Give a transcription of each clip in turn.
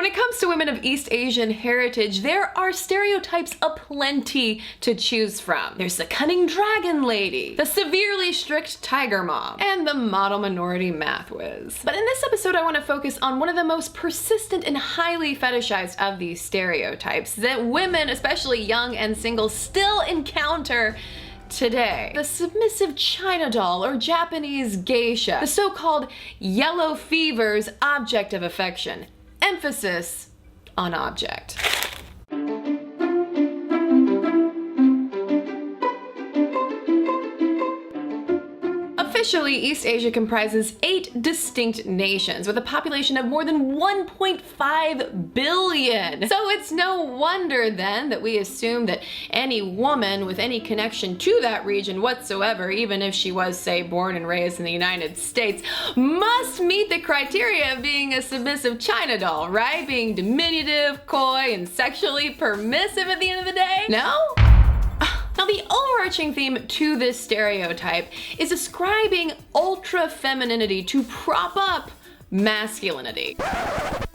When it comes to women of East Asian heritage, there are stereotypes aplenty to choose from. There's the cunning dragon lady, the severely strict tiger mom, and the model minority math whiz. But in this episode, I want to focus on one of the most persistent and highly fetishized of these stereotypes that women, especially young and single, still encounter today. The submissive China doll, or Japanese geisha, the so-called yellow fever's object of affection. Emphasis on object. Officially, East Asia comprises 8 distinct nations with a population of more than 1.5 billion. So it's no wonder then that we assume that any woman with any connection to that region whatsoever, even if she was, say, born and raised in the United States, must meet the criteria of being a submissive China doll, right? Being diminutive, coy, and sexually permissive at the end of the day? No? Now, the overarching theme to this stereotype is ascribing ultra-femininity to prop up masculinity.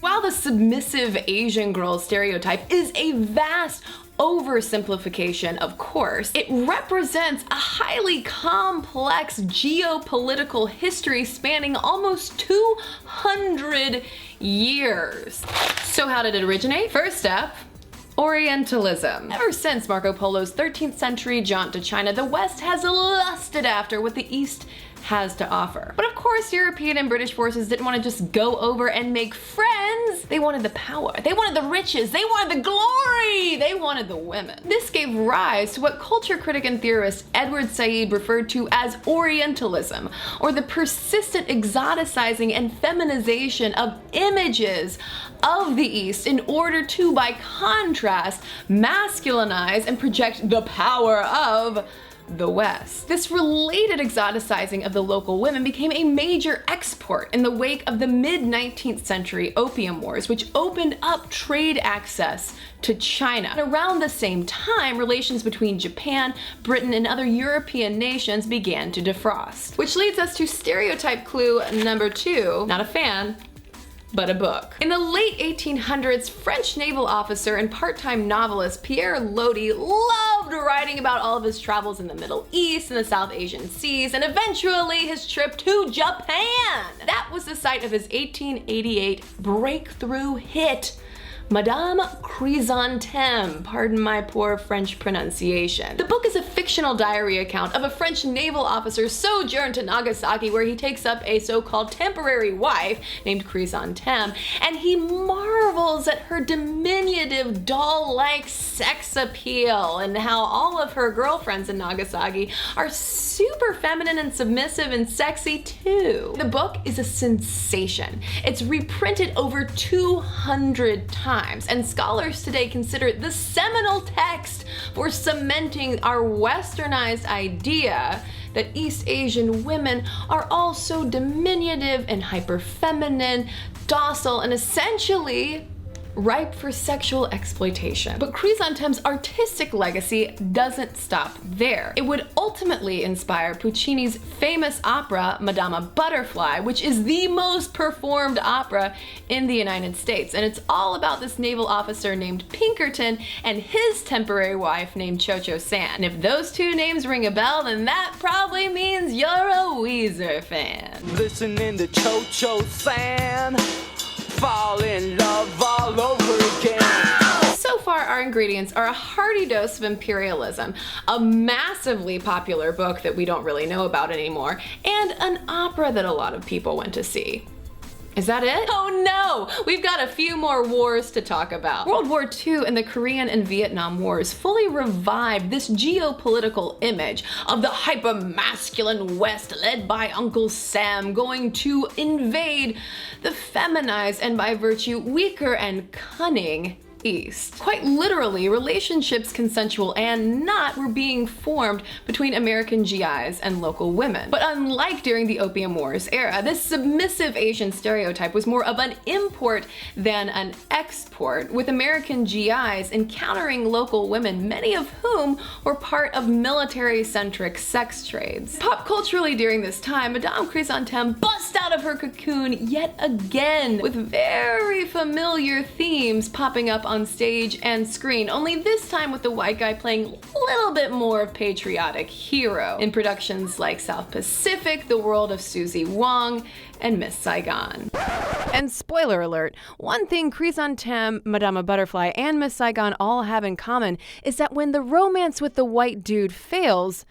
While the submissive Asian girl stereotype is a vast oversimplification, of course, it represents a highly complex geopolitical history spanning almost 200 years. So how did it originate? First up, Orientalism. Ever since Marco Polo's 13th century jaunt to China, the West has lusted after what the East has to offer. But of course, European and British forces didn't want to just go over and make friends. They wanted the power, they wanted the riches, they wanted the glory, they wanted the women. This gave rise to what culture critic and theorist Edward Said referred to as Orientalism, or the persistent exoticizing and feminization of images of the East in order to, by contrast, masculinize and project the power of the West. This related exoticizing of the local women became a major export in the wake of the mid-19th century Opium Wars, which opened up trade access to China. And around the same time, relations between Japan, Britain, and other European nations began to defrost. Which leads us to stereotype clue number 2, not a fan, but a book. In the late 1800s, French naval officer and part-time novelist Pierre Lodi loved writing about all of his travels in the Middle East and the South Asian seas, and eventually his trip to Japan. That was the site of his 1888 breakthrough hit, Madame Chrysantheme, pardon my poor French pronunciation. The book is a fictional diary account of a French naval officer's sojourn to Nagasaki, where he takes up a so-called temporary wife named Chrysantheme, and he marvels at her diminutive, doll-like sex appeal and how all of her girlfriends in Nagasaki are super feminine and submissive and sexy too. The book is a sensation. It's reprinted over 200 times. And scholars today consider it the seminal text for cementing our westernized idea that East Asian women are all so diminutive and hyper-feminine, docile, and essentially ripe for sexual exploitation. But Chrysantheme's artistic legacy doesn't stop there. It would ultimately inspire Puccini's famous opera, Madama Butterfly, which is the most performed opera in the United States. And it's all about this naval officer named Pinkerton and his temporary wife named Cho-Cho-San. And if those two names ring a bell, then that probably means you're a Weezer fan. Listening to Cho-Cho-San, fall in love all over again. So far, our ingredients are a hearty dose of imperialism, a massively popular book that we don't really know about anymore, and an opera that a lot of people went to see. Is that it? Oh no! We've got a few more wars to talk about. World War II and the Korean and Vietnam Wars fully revived this geopolitical image of the hyper-masculine West led by Uncle Sam going to invade the feminized and by virtue weaker and cunning East. Quite literally, relationships, consensual and not, were being formed between American GIs and local women. But unlike during the Opium Wars era, this submissive Asian stereotype was more of an import than an export, with American GIs encountering local women, many of whom were part of military-centric sex trades. Pop culturally during this time, Madame Chrysantheme bust out of her cocoon yet again, with very familiar themes popping up on stage and screen, only this time with the white guy playing a little bit more of patriotic hero in productions like South Pacific, The World of Suzie Wong, and Miss Saigon. And spoiler alert, one thing Chrysantheme, Madame Butterfly, and Miss Saigon all have in common is that when the romance with the white dude fails,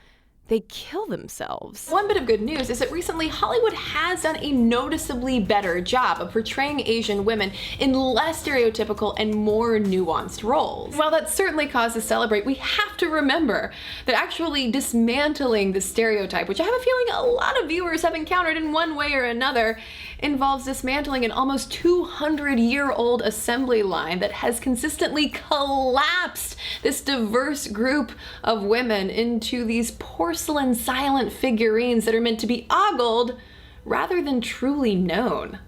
they kill themselves. One bit of good news is that recently Hollywood has done a noticeably better job of portraying Asian women in less stereotypical and more nuanced roles. While that's certainly cause to celebrate, we have to remember that actually dismantling the stereotype, which I have a feeling a lot of viewers have encountered in one way or another, involves dismantling an almost 200-year-old assembly line that has consistently collapsed this diverse group of women into these porcelain silent figurines that are meant to be ogled rather than truly known.